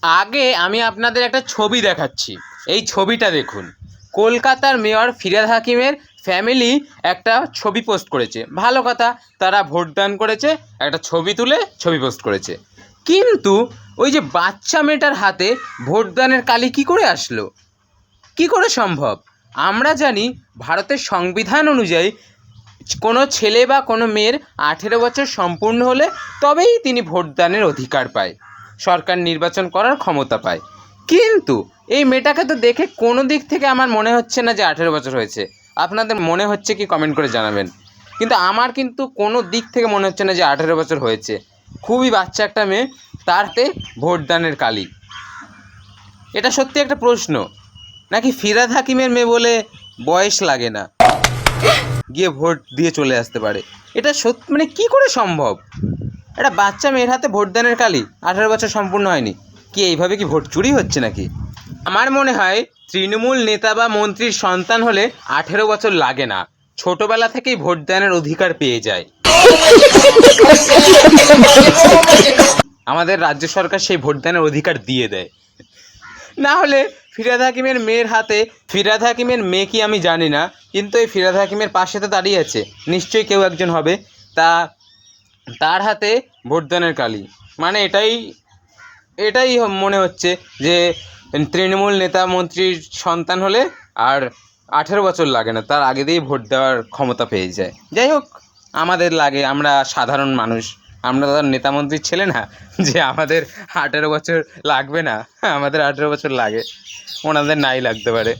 আগে আমি আপনাদের একটা ছবি দেখাচ্ছি। এই ছবিটা দেখুন। কলকাতার মেয়র ফিরহাদ হাকিমের ফ্যামিলি একটা ছবি পোস্ট করেছে। ভালো কথা, তারা ভোটদান করেছে, একটা ছবি তুলে ছবি পোস্ট করেছে। কিন্তু ওই যে বাচ্চা মেয়েটার হাতে ভোটদানের কালি কী করে আসলো? কী করে সম্ভব? আমরা জানি ভারতের সংবিধান অনুযায়ী কোনো ছেলে বা কোনো মেয়ের 18 বছর সম্পূর্ণ হলে তবেই তিনি ভোটদানের অধিকার পায়, সরকার নির্বাচন করার ক্ষমতা পায়। কিন্তু এই মেয়েটাকে তো দেখে কোনো দিক থেকে আমার মনে হচ্ছে না যে 18 বছর হয়েছে। আপনাদের মনে হচ্ছে কি কমেন্ট করে জানাবেন। কিন্তু আমার কিন্তু কোনো দিক থেকে মনে হচ্ছে না যে 18 বছর হয়েছে। খুবই বাচ্চা একটা মেয়ে, তারতে ভোটদানের কালি। এটা সত্যি একটা প্রশ্ন, নাকি ফিরহাদ হাকিমের মেয়ে বলে বয়স লাগে না, গিয়ে ভোট দিয়ে চলে আসতে পারে? এটা সত্যি মানে কী করে সম্ভব? একটা বাচ্চা মেয়ের হাতে ভোটদানের কালি, 18 বছর সম্পূর্ণ হয়নি। কি এইভাবে কি ভোট চুরি হচ্ছে নাকি? আমার মনে হয় তৃণমূল নেতা বা মন্ত্রীর সন্তান হলে 18 বছর লাগে না, ছোটবেলা থেকেই ভোটদানের অধিকার পেয়ে যায়। আমাদের রাজ্য সরকার সেই ভোটদানের অধিকার দিয়ে দেয়। না হলে ফিরহাদ হাকিমের মেয়ের হাতে, ফিরহাদ হাকিমের মেয়ে কি আমি জানি না, কিন্তু এই ফিরহাদ হাকিমের পাশে তো দাঁড়িয়ে আছে, নিশ্চয়ই কেউ একজন হবে, তার হাতে ভোটদানের কালি। মানে এটাই মনে হচ্ছে যে তৃণমূল নেতা মন্ত্রীর সন্তান হলে আর 18 বছর লাগে না, তার আগে দিয়েই ভোট দেওয়ার ক্ষমতা পেয়ে যায়। যাই হোক, আমাদের লাগে, আমরা সাধারণ মানুষ, আমরা তো নেতা মন্ত্রীর ছেলে না যে আমাদের 18 বছর লাগবে না। আমাদের 18 বছর লাগে, ওনাদের নাই লাগতে পারে।